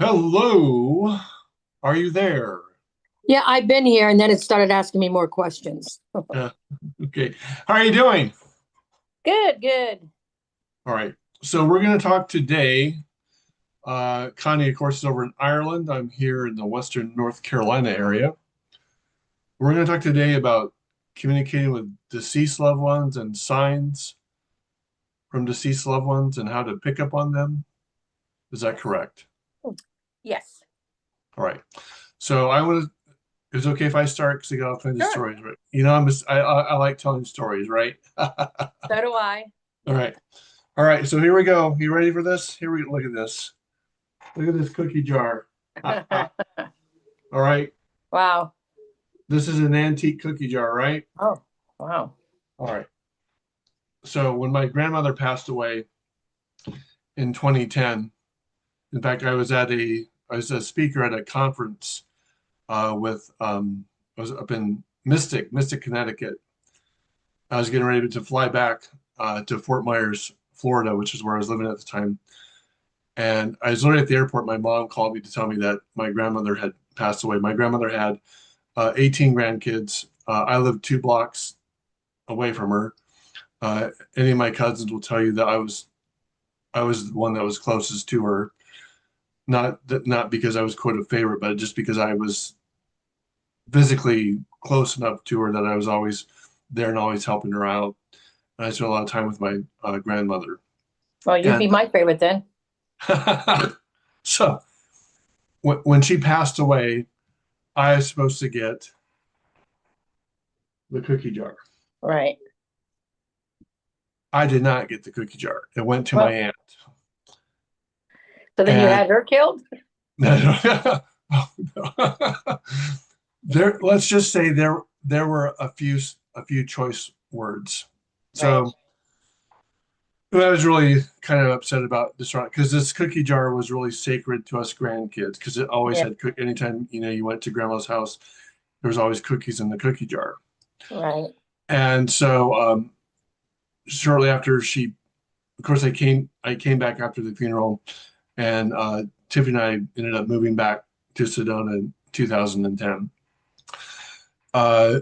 Hello, are you there? Yeah, I've been here and then it started asking me more questions. Uh, okay, how are you doing? Good, good. All right, so we're going to talk today. Connie, of course, is over in Ireland. I'm here in the Western North Carolina area. We're going to talk today about communicating with deceased loved ones and signs from deceased loved ones and how to pick up on them. Is that Yes. correct? Yes. All right. So I want to. Is it okay if I start? Because I got all kinds of Sure. stories, right? I like telling stories, right? So do I. All right. All right, so here we go. You ready for this? Here we look at this. Look at this cookie jar. All right. Wow. This is an antique cookie jar, right? Oh, wow. All right. So when my grandmother passed away in 2010, in fact, I was a speaker at a conference with I was up in Mystic, Connecticut. I was getting ready to fly back to Fort Myers, Florida, which is where I was living at the time. And I was literally at the airport. My mom called me to tell me that my grandmother had passed away. My grandmother had 18 grandkids. I lived 2 blocks away from her. Any of my cousins will tell you that I was the one that was closest to her. Not because I was quote a favorite, but just because I was physically close enough to her that I was always there and always helping her out. And I spent a lot of time with my grandmother. Well, you'd And be my favorite then. so when she passed away, I was supposed to get the cookie jar. Right. I did not get the cookie jar. It went to my Well, aunt. so then you And had her killed? there, let's just say there were a few choice words. Right. So I was really kind of upset about this because this cookie jar was really sacred to us grandkids because it always Yeah. had anytime you went to grandma's house, there was always cookies in the cookie jar. Right. And so shortly after she, of course, I came back after the funeral, and Tiffany and I ended up moving back to Sedona in 2010.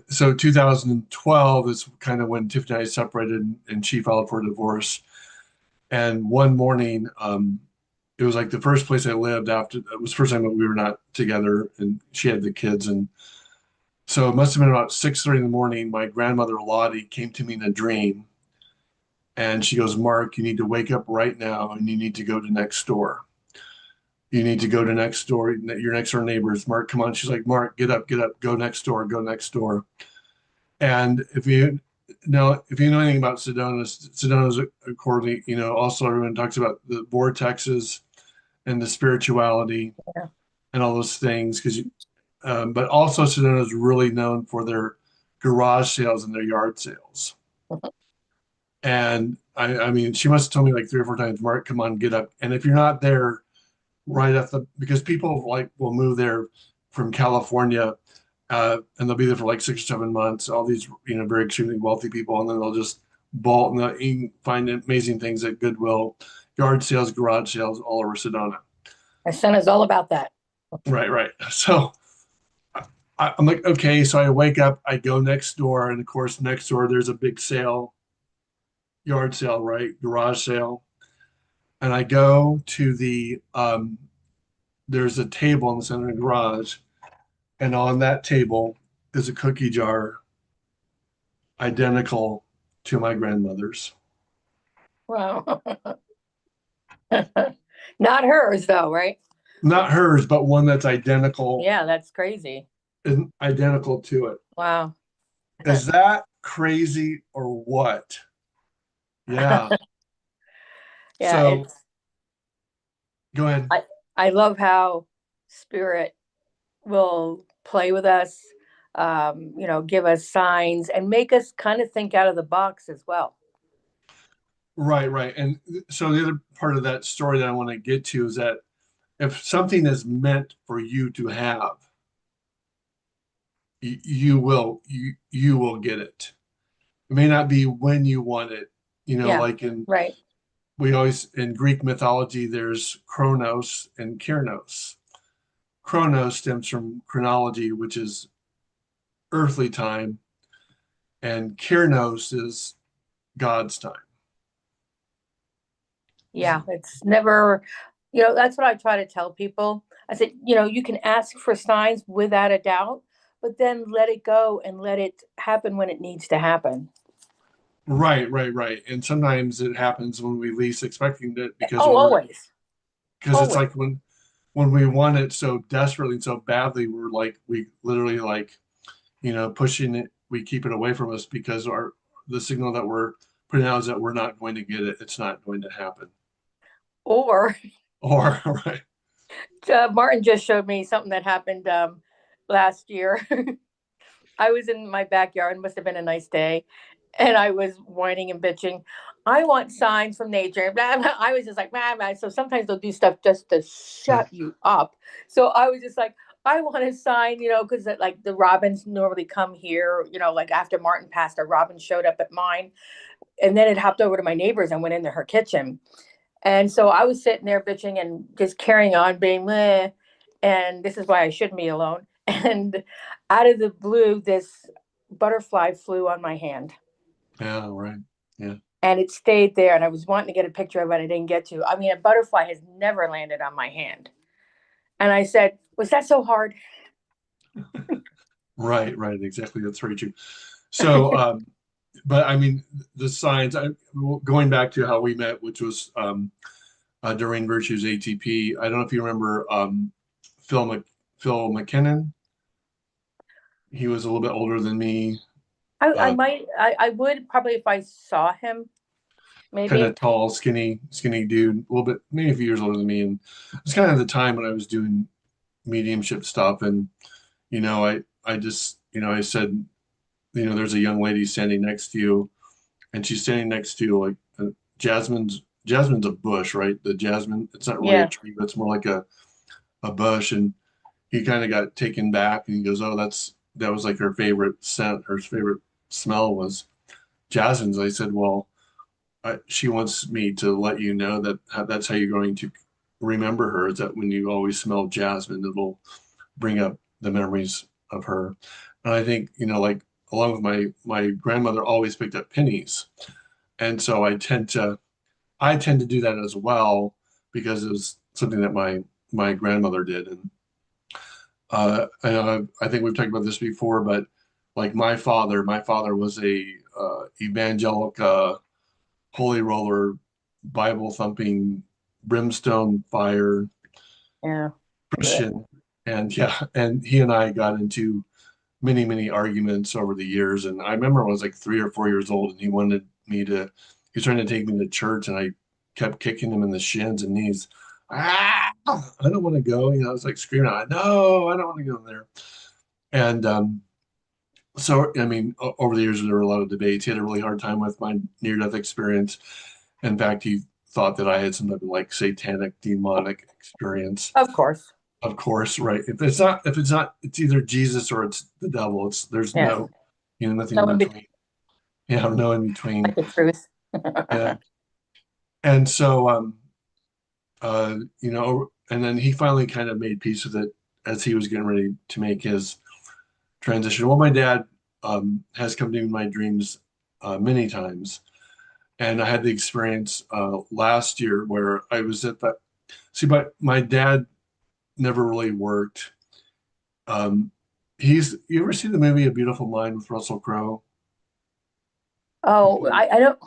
So 2012 is kind of when Tiffany and I separated, and she filed for divorce. And one morning, it was like the first place I lived after it was the first time that we were not together, and she had the kids, and so it must have been about 6:30 in the morning. My grandmother Lottie came to me in a dream, and she goes, "Mark, you need to wake up right now, and you need to go to next door. You need to go to next door. Your next door neighbors. Mark, come on." She's like, "Mark, get up, go next door, go next door." And if you know anything about Sedona, Sedona's accordingly, also everyone talks about the vortexes and the spirituality Yeah. and all those things. But also Sedona is really known for their garage sales and their yard sales. And I mean, she must have told me like 3 or 4 times, Mark, come on, get up. And if you're not there right at because people like will move there from California, and they'll be there for like 6 or 7 months. All these, very extremely wealthy people, and then they'll just bolt and they'll find amazing things at Goodwill, yard sales, garage sales all over Sedona. My son is all about that. Right, right. So I'm like, okay. So I wake up, I go next door, and of course, next door there's a big sale, yard sale, right, garage sale, and I go to there's a table in the center of the garage, and on that table is a cookie jar identical to my grandmother's. Wow. Not hers though, right? Not hers, but one that's Yeah, that's crazy. identical to it. Wow. Is that crazy or what? Yeah. Yeah, So go ahead. I I love how spirit will play with us, give us signs and make us kind of think out of the box as well. Right, right. And so the other part of that story that I want to get to is that if something is meant for you to have, you will get it. It may not be when you want it, Yeah, like in right. we always, in Greek mythology, there's Chronos and Kiernos. Chronos stems from chronology, which is earthly time, and Kiernos is God's time. Yeah, it's never, you know, that's what I try to tell people. I said, you know, you can ask for signs without a doubt, but then let it go and let it happen when it needs to happen. Right, right, right. And sometimes it happens when we least expecting it because Oh, we're always, because it's always. like when we want it so desperately and so badly, we're like we literally like, pushing it, we keep it away from us because our the signal that we're putting out is that we're not going to get it. It's not going to happen. Or Or right. Martin just showed me something that happened last year. I was in my backyard. It must have been a nice day. And I was whining and bitching. I want signs from nature. Blah, blah. I was just like, blah, blah. So sometimes they'll do stuff just to shut you up. So I was just like, I want a sign, you know, because like the robins normally come here, you know, like after Martin passed, a robin showed up at mine. And then it hopped over to my neighbor's and went into her kitchen. And so I was sitting there bitching and just carrying on being meh. And this is why I shouldn't be alone. And out of the blue, this butterfly flew on my hand Yeah, right. Yeah. and it stayed there. And I was wanting to get a picture of it. I didn't get to. I mean, a butterfly has never landed on my hand. And I said, was that so hard? Right, right. Exactly. That's very true. So, but I mean, the signs, going back to how we met, which was during Virtue's ATP. I don't know if you remember Phil, Phil McKinnon. He was a little bit older than me, I might, I would probably if I saw him, kind maybe. of tall, skinny dude, a little bit, maybe a few years older than me. And it was kind of the time when I was doing mediumship stuff. And, I just, I said, there's a young lady standing next to you, and she's standing next to like jasmine's a bush, right? The jasmine, it's not really a Yeah. tree, but it's more like a bush. And he kind of got taken back and he goes, oh, that was like her favorite scent. Her favorite smell was jasmine's. I said, well, she wants me to let you know that that's how you're going to remember her, is that when you always smell jasmine, it'll bring up the memories of her. And I think, like along with my grandmother always picked up pennies. And so I tend to do that as well because it was something that my grandmother did. And I think we've talked about this before, but like my father was a evangelical holy roller, Bible thumping, brimstone fire Yeah. Christian. And yeah, and he and I got into many, many arguments over the years. And I remember I was like 3 or 4 years old and he was trying to take me to church, and I kept kicking him in the shins and knees. Ah, I don't want to go. I was like screaming out, no, I don't want to go there. And so, I mean, over the years, there were a lot of debates. He had a really hard time with my near-death experience. In fact, he thought that I had some type of like satanic, demonic experience. Of course. Of course, right. If it's not, it's either Jesus or it's the devil. There's Yes. no, nothing No in in between. Yeah, no in between. the truth. Yeah. And so, and then he finally kind of made peace with it as he was getting ready to make his transition. Well, my dad has come to me in my dreams many times. And I had the experience last year where I was at that. See, but my dad never really worked. Um, you ever see the movie A Beautiful Mind with Russell Crowe? Oh, I don't.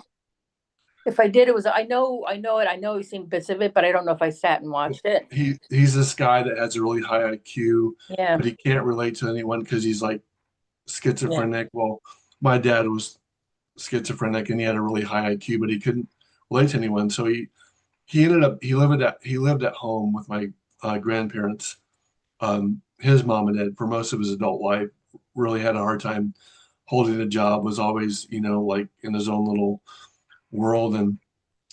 If I did, it was I know it. I know we've seen bits of it, but I don't know if I sat and watched it. He's this guy that has a really high IQ, Yeah, but he can't relate to anyone because he's like yeah. schizophrenic. Well, my dad was schizophrenic and he had a really high IQ, but he couldn't relate to anyone. So he lived at home with my grandparents. His mom and dad for most of his adult life really had a hard time holding a job. Was always like in his own little world, and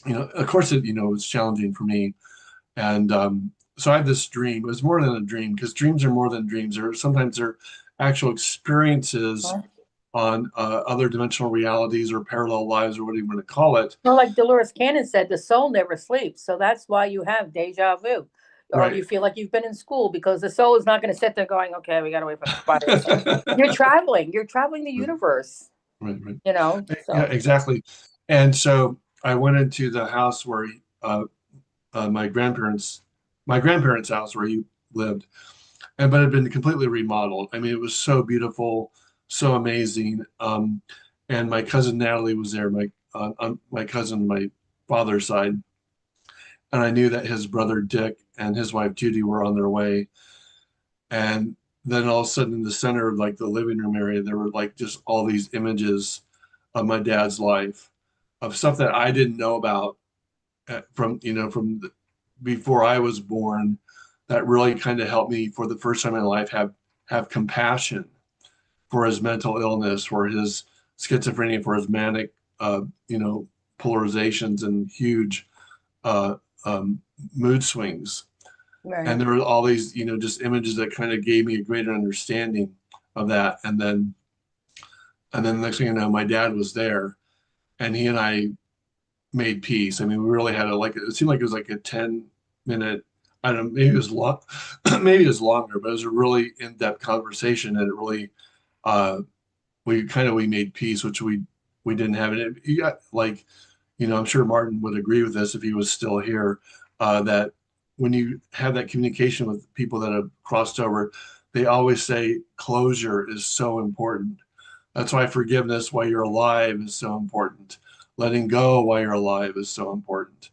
of course it was challenging for me. And so I had this dream. It was more than a dream because dreams are more than dreams. Sometimes they're actual experiences Huh? on other dimensional realities or parallel lives or whatever you want to call it. Well, like Dolores Cannon said, the soul never sleeps. So that's why you have deja vu. Or Right. you feel like you've been in school because the soul is not going to sit there going, okay, we got to wait for the spiders. You're traveling the universe, Right, right. Yeah, So, exactly. And so I went into the house where my grandparents' house where he lived, and but it had been completely remodeled. I mean, it was so beautiful, so amazing. And my cousin Natalie was there, my cousin, my father's side, and I knew that his brother Dick and his wife Judy were on their way. And then all of a sudden, in the center of like the living room area, there were like just all these images of my dad's life, of stuff that I didn't know about from before I was born, that really kind of helped me for the first time in my life have compassion for his mental illness, for his schizophrenia, for his manic, you know, polarizations and huge uh, mood swings. right. And there were all these, just images that kind of gave me a greater understanding of that. And then the next thing you know, my dad was there, and he and I made peace. I mean, we really had it seemed like it was like a 10-minute, I don't know, maybe it was long, maybe it was longer, but it was a really in-depth conversation, and it really, uh, we made peace, which we didn't have. And you got like, I'm sure Martin would agree with this if he was still here, that when you have that communication with people that have crossed over, they always say closure is so important. That's why forgiveness while you're alive is so important. Letting go while you're alive is so important.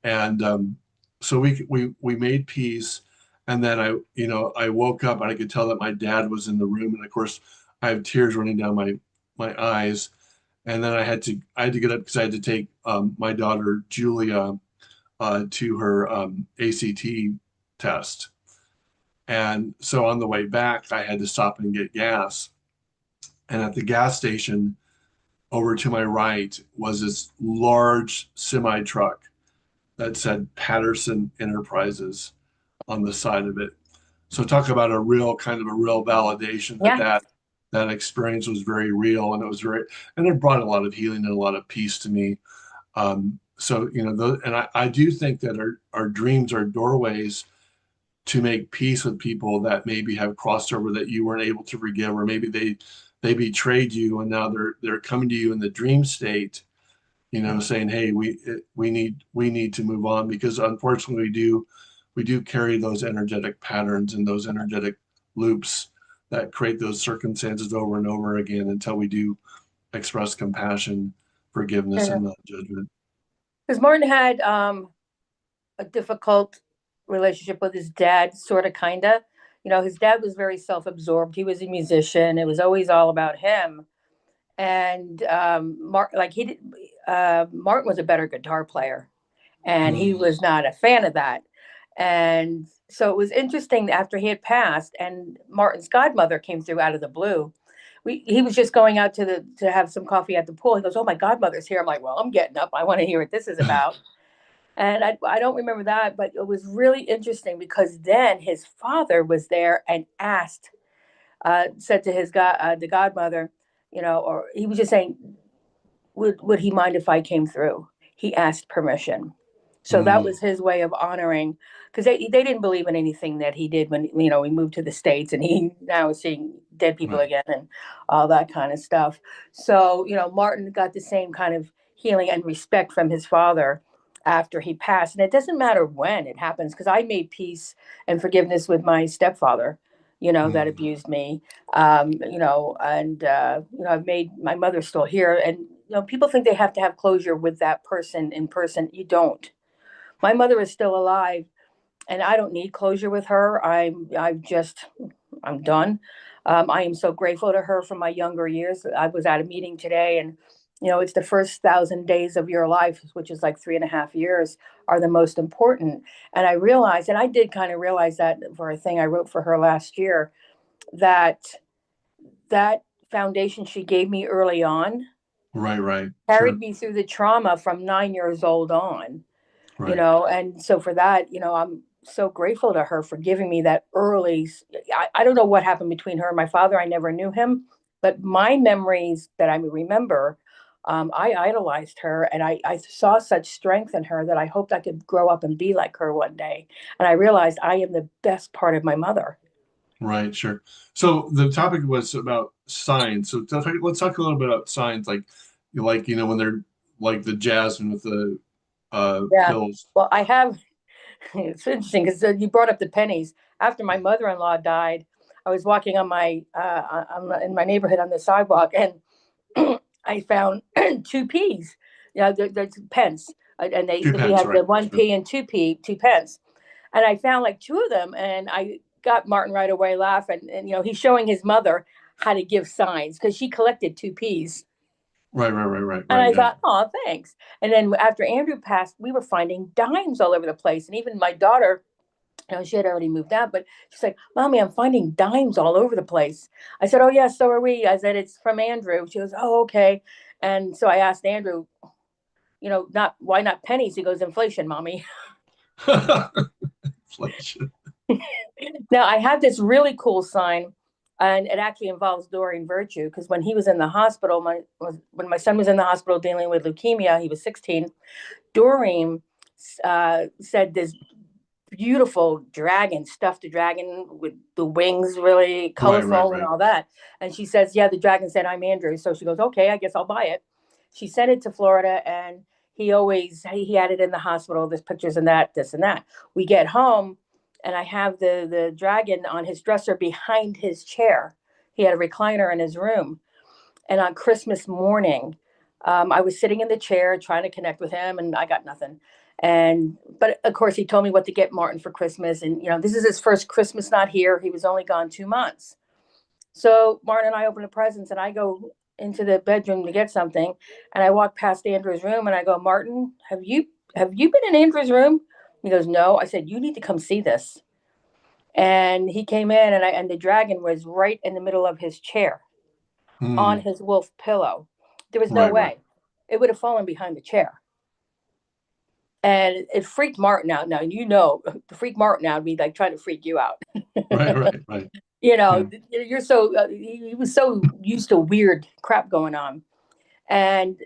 And so we made peace. And then I woke up and I could tell that my dad was in the room. And of course, I have tears running down my eyes. And then I had to get up because I had to take my daughter Julia to her ACT test. And so on the way back, I had to stop and get gas. And at the gas station, over to my right was this large semi truck that said Patterson Enterprises on the side of it. So talk about a real validation that Yeah. that experience was very real, and it brought a lot of healing and a lot of peace to me. So and I do think that our dreams are doorways to make peace with people that maybe have crossed over that you weren't able to forgive, or maybe they betrayed you, and now they're coming to you in the dream state, saying, "Hey, we need to move on," because unfortunately we do carry those energetic patterns and those energetic loops that create those circumstances over and over again until we do express compassion, forgiveness, and non-judgment. Because Martin had a difficult relationship with his dad, sort of, kind of. His dad was very self-absorbed. He was a musician. It was always all about him. And Martin was a better guitar player, and he Mm, was not a fan of that. And so it was interesting after he had passed, and Martin's godmother came through out of the blue. He was just going out to have some coffee at the pool. He goes, "Oh, my godmother's here." I'm like, "Well, I'm getting up. I want to hear what this is about." And I don't remember that, but it was really interesting because then his father was there and said to the godmother, or he was just saying, would he mind if I came through? He asked permission. So that mm, was his way of honoring, because they didn't believe in anything that he did when we moved to the States, and he now is seeing dead people right. again and all that kind of stuff. So Martin got the same kind of healing and respect from his father after he passed, and it doesn't matter when it happens, because I made peace and forgiveness with my stepfather, that Mm, abused me, and I've made my mother still here, and people think they have to have closure with that person in person. You don't. My mother is still alive, and I don't need closure with her. I'm done. I am so grateful to her from my younger years. I was at a meeting today, and it's the first 1,000 days of your life, which is like 3.5 years, are the most important. And I realized, and I did kind of realize that for a thing I wrote for her last year, that that foundation she gave me early on right, right. carried Sure. me through the trauma from 9 years old on, Right. and so for that, I'm so grateful to her for giving me that early. I don't know what happened between her and my father. I never knew him, But my memories that I remember, I idolized her, and I saw such strength in her that I hoped I could grow up and be like her one day. And I realized I am the best part of my mother. Right, sure. So the topic was about signs. So let's talk a little bit about signs, like when they're like the jasmine with the Yeah. pills. Well, I have. It's interesting because you brought up the pennies. After my mother-in-law died, I was walking on in my neighborhood on the sidewalk, and I found two peas. Yeah, they're pence, and Two he pence, has the right? one Sure. p and two pence, and I found like two of them, and I got Martin right away laughing, and he's showing his mother how to give signs because she collected two peas. Right, right, right, right, And right. I Yeah. thought, oh, thanks. And then after Andrew passed, we were finding dimes all over the place. And even my daughter, she had already moved out, but she's like, Mommy, I'm finding dimes all over the place. I said, oh, yeah, so are we. I said, it's from Andrew. She goes, oh, okay. And so I asked Andrew, not why not pennies? He goes, inflation, Mommy. Inflation. Now, I have this really cool sign, and it actually involves Doreen Virtue because when he was in the hospital, when my son was in the hospital dealing with leukemia, he was 16. Doreen said this beautiful dragon, stuffed dragon with the wings really Right, right, colorful and right. all that. And she says, yeah, the dragon said, I'm Andrew. So she goes, okay, I guess I'll buy it. She sent it to Florida, and he had it in the hospital. There's pictures and that, this and that. We get home, and I have the dragon on his dresser behind his chair. He had a recliner in his room. And on Christmas morning, I was sitting in the chair trying to connect with him, and I got nothing. But of course, he told me what to get Martin for Christmas, and this is his first Christmas not here. He was only gone 2 months. So Martin and I open the presents, and I go into the bedroom to get something, and I walk past Andrew's room, and I go, Martin, have you been in Andrew's room? He goes, no. I said, you need to come see this. And he came in, and the dragon was right in the middle of his chair on Hmm. his wolf pillow. There was no Right, right. way. It would have fallen behind the chair. And it freaked Martin out. Now, the freak Martin out would be like trying to freak you out. Right, right, right. Yeah. You're so, he was so used to weird crap going on. And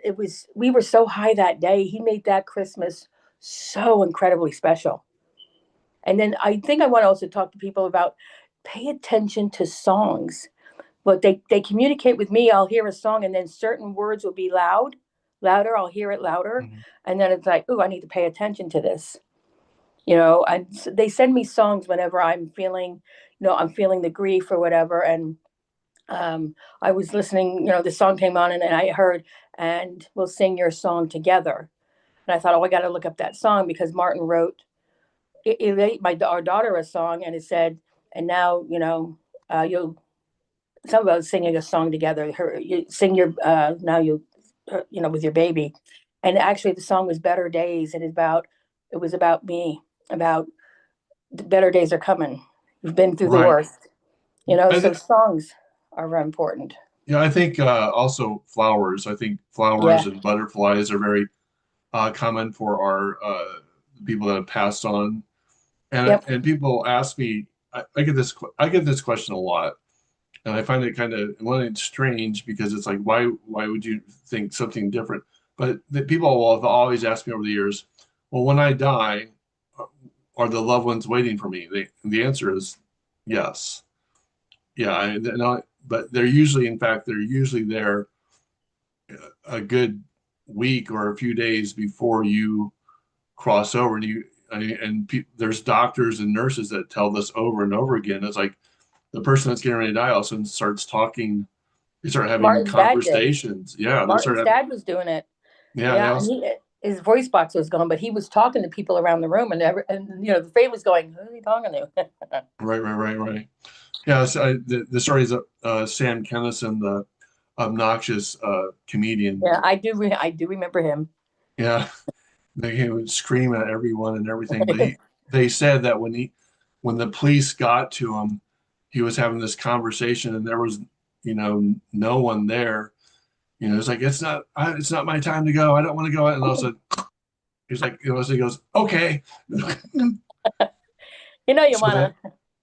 we were so high that day. He made that Christmas so incredibly special. And then I think I want to also talk to people about pay attention to songs. But they communicate with me. I'll hear a song, and then certain words will be louder. I'll hear it louder, Mhm. and then it's like, oh, I need to pay attention to this. And they send me songs whenever I'm feeling the grief or whatever. And I was listening. The song came on, and I heard, and we'll sing your song together. And I thought, oh, I got to look up that song because Martin wrote our daughter a song, and it said, and now you'll some about singing a song together. You sing your now with your baby, and actually the song was "Better Days." It was about me, about the better days are coming. We've been through the Right. worst, I So th songs are very important. yeah, I think also flowers. I think flowers Yeah. and butterflies are very common for our people that have passed on. And Yep. people ask me, I get this question a lot, and I find it kind of one, it's strange because it's like why would you think something different? But the people will have always asked me over the years, well, when I die, are the loved ones waiting for me? The answer is yes. Yeah, but they're usually there a good week or a few days before you cross over, and there's doctors and nurses that tell this over and over again. It's like the person that's getting ready to die all of a sudden starts talking. They start having Martin's dad did. conversations. Yeah, they'll start Martin's having. dad was doing it. Yeah, they Yeah, and also. his voice box was gone, but he was talking to people around the room, and the fame was going, "Who are you talking to?" Right, right, right, right. Yeah, so the story is Sam Kinison, the obnoxious comedian. Yeah, I do remember him. Yeah, he would scream at everyone and everything. But they said that when the police got to him, he was having this conversation, and there was, no one there. It's like it's not my time to go. I don't want to go. And also, he's like, so he goes, okay. You So that, wanna.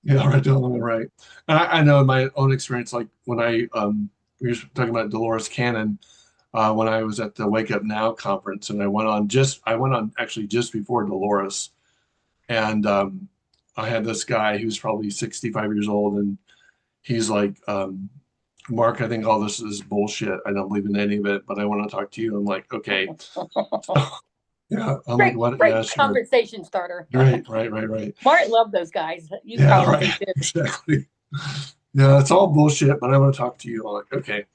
yeah, right, doing right. I know in my own experience, like when I we were talking about Dolores Cannon when I was at the Wake Up Now conference, and I went on actually just before Dolores, and I had this guy who's probably 65 years old, and he's like, Mark, I think all this is bullshit. I don't believe in any of it, but I want to talk to you. I'm like, okay. Yeah, I'm like, what? Great Yeah, sure. conversation starter. Right. Martin loved those guys. You Yeah, probably right. do too. Exactly. Yeah, it's all bullshit, but I want to talk to you. I'm like, okay.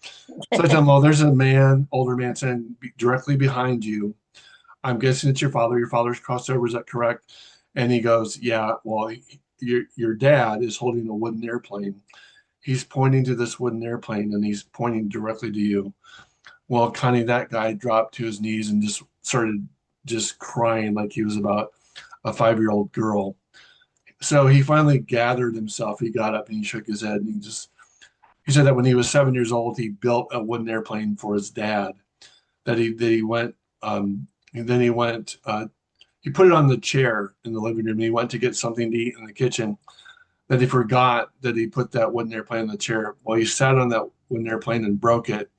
So I tell him, well, there's a man, older man, standing directly behind you. I'm guessing it's your father. Your father's crossed over. Is that correct? And he goes, yeah. Well, your dad is holding a wooden airplane. He's pointing to this wooden airplane, and he's pointing directly to you. Well, Connie, that guy dropped to his knees and just started just crying like he was about a 5-year-old girl. So he finally gathered himself. He got up and he shook his head, and he said that when he was 7 years old, he built a wooden airplane for his dad. That he went and then he put it on the chair in the living room. And he went to get something to eat in the kitchen. That he forgot that he put that wooden airplane in the chair. Well, he sat on that wooden airplane and broke it,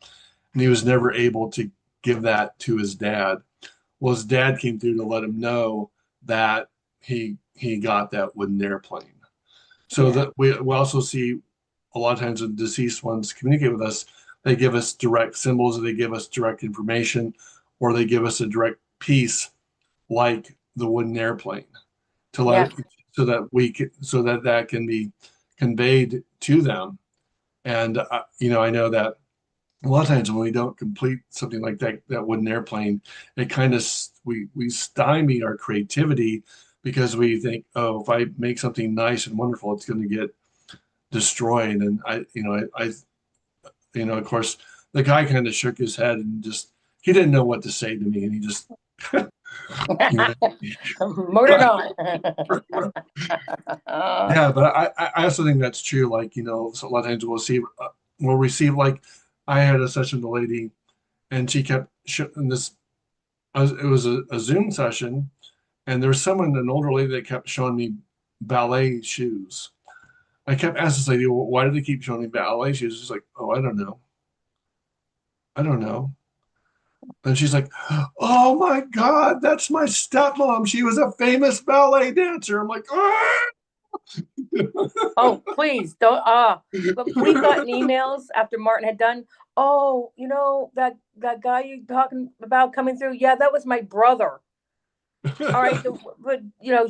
and he was never able to give that to his dad. Well, his dad came through to let him know that he got that wooden airplane. So Yeah. that we also see a lot of times when deceased ones communicate with us, they give us direct symbols, or they give us direct information, or they give us a direct piece like the wooden airplane to Yeah. let so that that can be conveyed to them. And I know that a lot of times when we don't complete something like that wooden airplane, it kind of we stymie our creativity because we think, oh, if I make something nice and wonderful, it's going to get destroyed. And of course, the guy kind of shook his head and just he didn't know what to say to me, and he just you know, Motored on. yeah, but I also think that's true. Like, so a lot of times we'll receive like I had a session with a lady, and she kept and it was a Zoom session, and there was an older lady that kept showing me ballet shoes. I kept asking this lady, well, why do they keep showing me ballet shoes? She's like, oh, I don't know. I don't know. And she's like, oh my God, that's my stepmom. She was a famous ballet dancer. I'm like, ah! Oh, please don't. But we've gotten emails after Martin had done. Oh, that guy you talking about coming through. Yeah, that was my brother. All right, but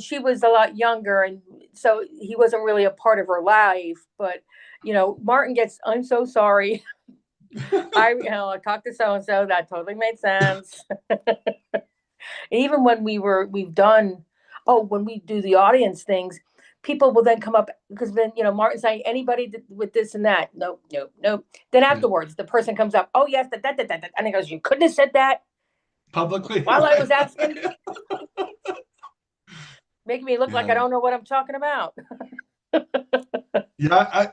she was a lot younger, and so he wasn't really a part of her life. But Martin gets, I'm so sorry. I talked to so and so. That totally made sense. Even when we've done, when we do the audience things, people will then come up because then Martin's saying anybody with this and that. Nope. Then afterwards, the person comes up. Oh yes, that, and he goes, you couldn't have said that Publicly while I was asking, making me look like I don't know what I'm talking about. Yeah,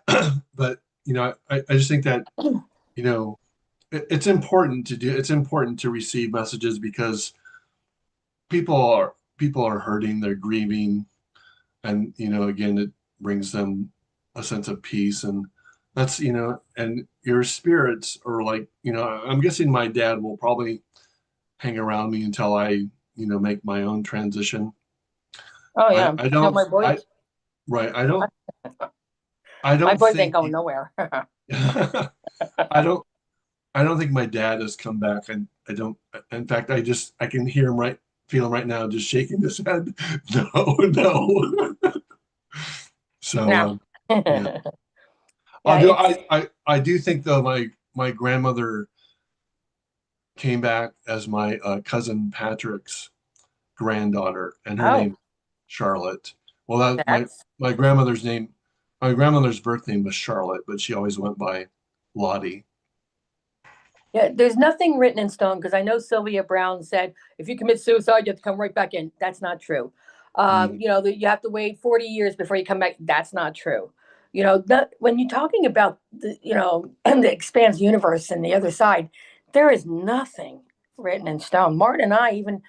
but I just think that it's important to do. It's important to receive messages because people are hurting, they're grieving, and again, it brings them a sense of peace, and that's and your spirits are like I'm guessing my dad will probably hang around me until I make my own transition. Oh yeah, I don't my boys. Right. I don't my boys think ain't going nowhere. I don't think my dad has come back, and I don't. In fact, I can hear him feel him right now, just shaking his head. No. So No. yeah. I do think though my grandmother came back as my cousin Patrick's granddaughter, and her name Charlotte. Well, my grandmother's birth name was Charlotte, but she always went by Lottie. Yeah, there's nothing written in stone because I know Sylvia Brown said if you commit suicide, you have to come right back in. That's not true. You have to wait 40 years before you come back. That's not true. When you're talking about the expanse universe and the other side, there is nothing written in stone. Martin and I, even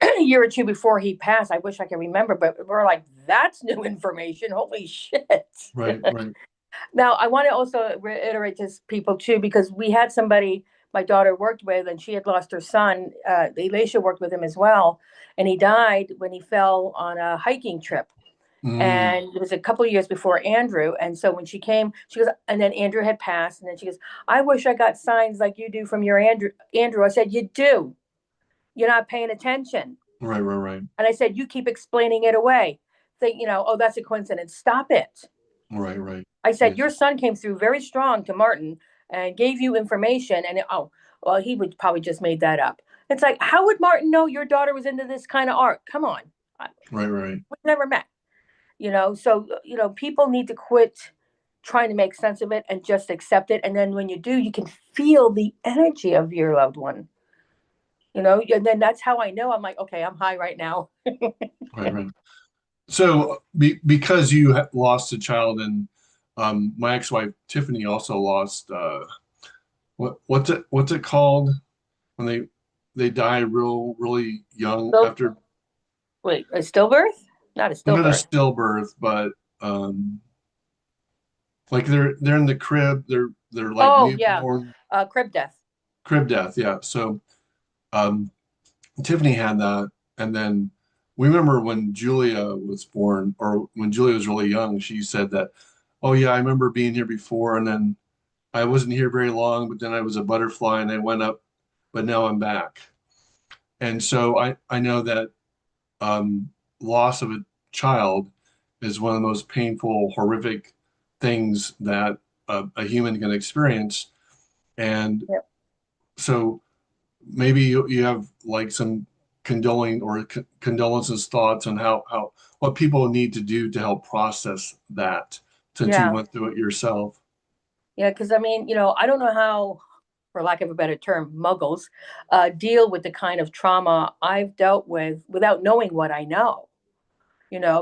a year or two before he passed, I wish I could remember, but we're like, that's new information. Holy shit. Right. Now, I want to also reiterate to people too, because we had somebody my daughter worked with, and she had lost her son. Elisha worked with him as well, and he died when he fell on a hiking trip. Mm, And it was a couple of years before Andrew. And so when she came, she goes, and then Andrew had passed, and then she goes, "I wish I got signs like you do from your Andrew." Andrew, I said, "You do. You're not paying attention." right, right, right, And I said, "You keep explaining it away. Think, oh, that's a coincidence. Stop it." right, right. I Yeah, said, "Your son came through very strong to Martin and gave you information." And oh, well, he would probably just made that up. It's like, how would Martin know your daughter was into this kind of art? Come on. right, right, We've never met, So, people need to quit trying to make sense of it and just accept it. And then when you do, you can feel the energy of your loved one, and then that's how I know. I'm like, okay, I'm high right now. right, right. So, because you lost a child, and my ex-wife Tiffany also lost what's it called when they die really young So, after, wait, a stillbirth? Not a not a stillbirth. stillbirth, but um like they're in the crib, they're like Oh, yeah. newborn, Crib death. crib death, yeah. So um Tiffany had that, and then we remember when Julia was born, or when Julia was really young, she said that, oh yeah, I remember being here before, and then I wasn't here very long, but then I was a butterfly and I went up, but now I'm back. And so I know that um, loss of a child is one of the most painful, horrific things that a human can experience. And Yep. so maybe you have like some condoling or condolences thoughts on how what people need to do to help process that, since you Yeah. went through it yourself. Yeah. Because I mean, I don't know how, for lack of a better term, muggles deal with the kind of trauma I've dealt with without knowing what I know.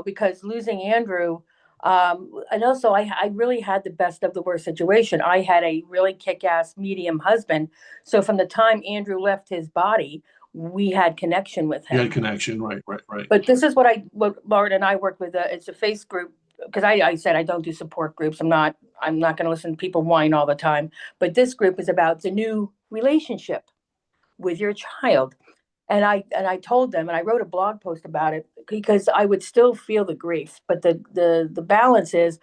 Because losing Andrew, and also I really had the best of the worst situation. I had a really kick-ass medium husband. So from the time Andrew left his body, we had connection with You had him. connection, right, right, right, But this is what Lauren and I work with. It's a face group, because I said I don't do support groups. I'm not going to listen to people whine all the time. But this group is about the new relationship with your child. And I told them, and I wrote a blog post about it, because I would still feel the grief, but the balance is,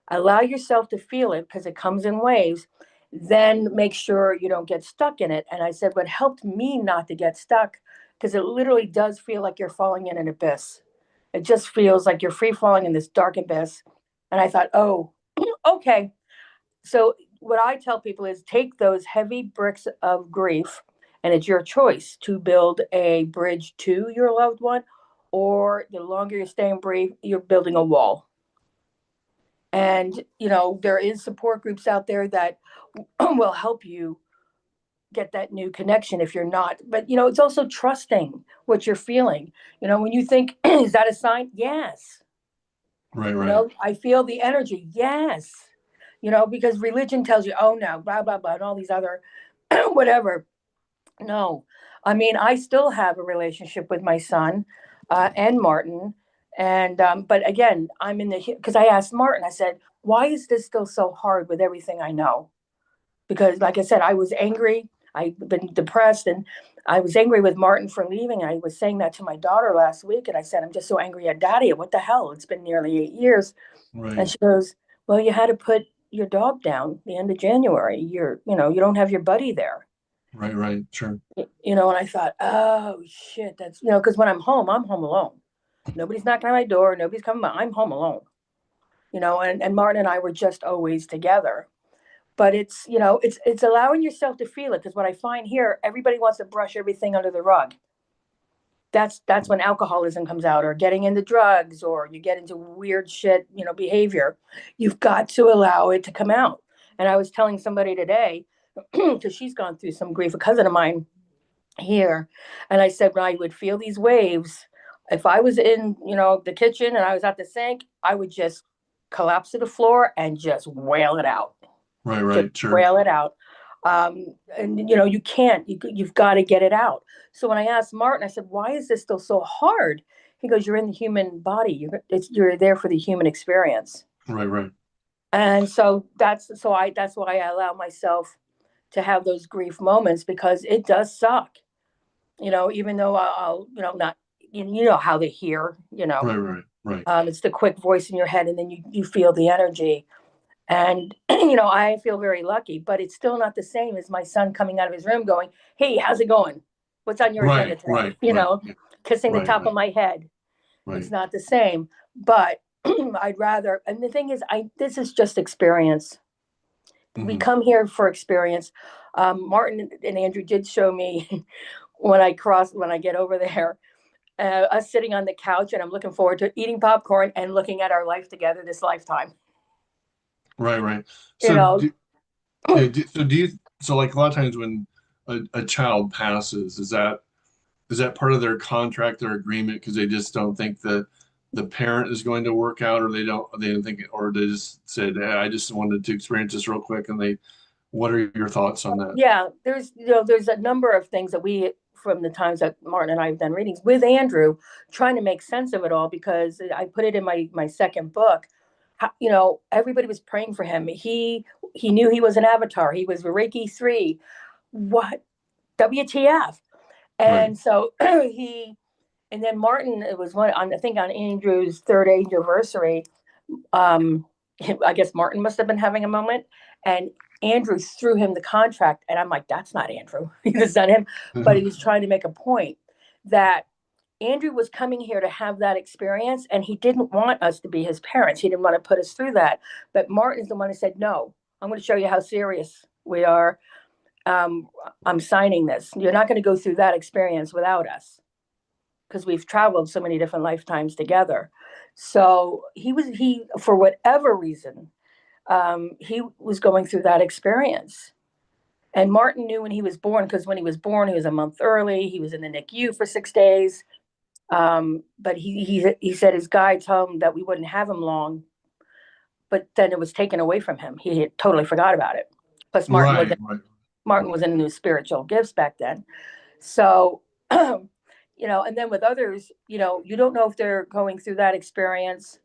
allow yourself to feel it because it comes in waves. Then make sure you don't get stuck in it. And I said, what helped me not to get stuck, because it literally does feel like you're falling in an abyss. It just feels like you're free falling in this dark abyss. And I thought, oh, okay. So what I tell people is, take those heavy bricks of grief, and it's your choice to build a bridge to your loved one, or the longer you're staying brave, you're building a wall. And there is support groups out there that will help you get that new connection if you're not. But it's also trusting what you're feeling. When you think, is that a sign? Yes. right, right. I feel the energy. Yes. Because religion tells you, oh no, blah blah blah, and all these other whatever. No, I mean, I still have a relationship with my son and Martin. And but again, I'm in the, because I asked Martin, I said, why is this still so hard with everything I know? Because like I said, I was angry, I've been depressed, and I was angry with Martin for leaving. I was saying that to my daughter last week, and I said, I'm just so angry at Daddy. What the hell, it's been nearly 8 years. And Right, she goes, well, you had to put your dog down the end of January. You don't have your buddy there. right, right. Sure. And I thought, oh shit, that's, because when I'm home alone. Nobody's knocking on my door. Nobody's coming by. I'm home alone. And Martin and I were just always together. But it's allowing yourself to feel it. Because what I find here, everybody wants to brush everything under the rug. That's when alcoholism comes out, or getting into drugs, or you get into weird shit, behavior. You've got to allow it to come out. And I was telling somebody today, because she's gone through some grief, a cousin of mine here. And I said, when I would feel these waves, if I was in, the kitchen and I was at the sink, I would just collapse to the floor and just wail it out. Right, Just right. Sure. wail it out. And you can't, you've got to get it out. So when I asked Martin, I said, why is this still so hard? He goes, you're in the human body. You're there for the human experience. Right, right. And so that's why I allow myself to have those grief moments, because it does suck. Even though I'll, not, you know how they hear, Right, right, right. it's the quick voice in your head, and then you feel the energy. And, I feel very lucky, but it's still not the same as my son coming out of his room going, "Hey, how's it going? What's on your agenda Right, today?" right, right. Yeah, Kissing the right, top of right, my head. It's right. not the same. But I'd rather, and the thing is, this is just experience. We Hmm. come here for experience. Martin and Andrew did show me when I get over there, us sitting on the couch, and I'm looking forward to eating popcorn and looking at our life together this lifetime. Right, right. You So know, do, yeah, do you, so like a lot of times when a child passes, is that part of their contract, their agreement, because they just don't think that the parent is going to work out, or they don't think, or they just said, hey, I just wanted to experience this real quick, and what are your thoughts on that? yeah, there's a number of things that we, from the times that Martin and I have done readings with Andrew, trying to make sense of it all, because I put it in my second book. Everybody was praying for him. He knew he was an avatar. He was Reiki 3. What? WTF? Right. And so and then Martin, it was I think on Andrew's third anniversary. um, I guess Martin must have been having a moment, and Andrew threw him the contract, and I'm like, that's not Andrew. It's not him. But he was trying to make a point that Andrew was coming here to have that experience, and he didn't want us to be his parents. He didn't want to put us through that. But Martin's the one who said, "No, I'm going to show you how serious we are. Um, I'm signing this. You're not going to go through that experience without us." Because we've traveled so many different lifetimes together. So he for whatever reason, he was going through that experience. And Martin knew when he was born, because when he was born, he was a month early. He was in the NICU for 6 days. But he said his guide told him that we wouldn't have him long, but then it was taken away from him. He had totally forgot about it. Plus, Right, right, Martin right. was in his spiritual gifts back then. So, and then with others, you don't know if they're going through that experience,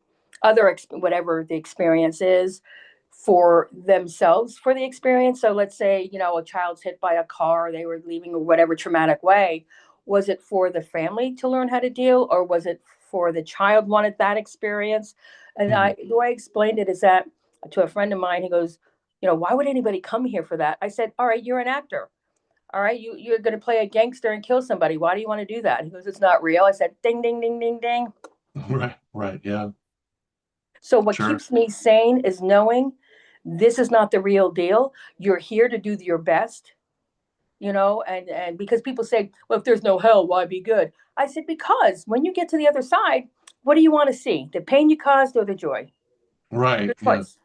whatever the experience is, for themselves for the experience. So let's say, a child's hit by a car, they were leaving, or whatever traumatic way. Was it for the family to learn how to deal, or was it for the child wanted that experience? And Mhm. the way I explained it is that, to a friend of mine, he goes, why would anybody come here for that? I said, all right, you're an actor. All right, you're going to play a gangster and kill somebody. Why do you want to do that? He goes, it's not real. I said, ding, ding, ding, ding, ding. Right, right. Yeah, So what sure. keeps me sane is knowing this is not the real deal. You're here to do your best, and because people say, well, if there's no hell, why be good? I said, because when you get to the other side, what do you want to see? The pain you caused or the joy? Right, Your yeah, choice.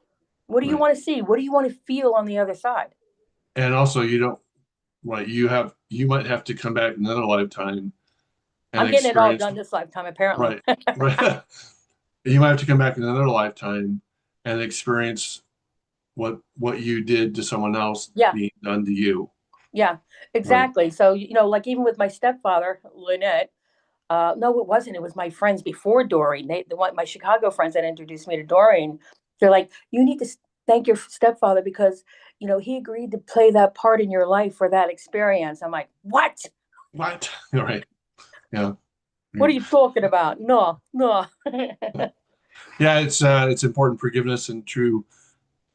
What do you right. want to see? What do you want to feel on the other side? And also, you don't, right, you might have to come back another lifetime and I'm getting it all experience, done this lifetime, apparently. right, right. You might have to come back in another lifetime and experience what you did to someone else Yeah. being done to you. Yeah, Right. exactly. So, like even with my stepfather, Lynette, no, it wasn't. It was my friends before Doreen. My Chicago friends that introduced me to Doreen. They're like, you need to thank your stepfather because, he agreed to play that part in your life for that experience. I'm like, what? What? Right. Yeah. What are Mm. you talking about? No, no. Yeah, it's important. Forgiveness and true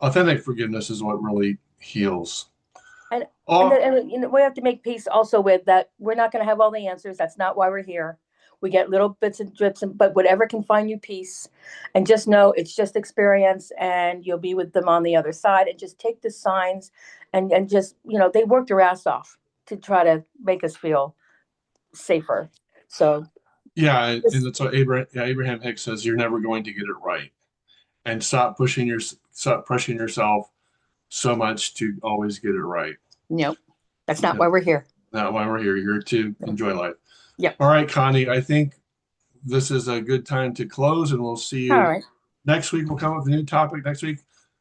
authentic forgiveness is what really heals. and Oh, we have to make peace also with that. We're not going to have all the answers. That's not why we're here. We get little bits and drips, but whatever can find you peace, and just know it's just experience, and you'll be with them on the other side. And just take the signs, and just they work their ass off to try to make us feel safer. So yeah, and just that's what Abraham Hicks says. You're never going to get it right, and stop pushing yourself so much to always get it right. nope, that's not Yeah, why we're here. that's why we're here. You're here to enjoy life. Yep. All right, Connie. I think this is a good time to close, and we'll see All you right. next week. We'll come up with a new topic next week.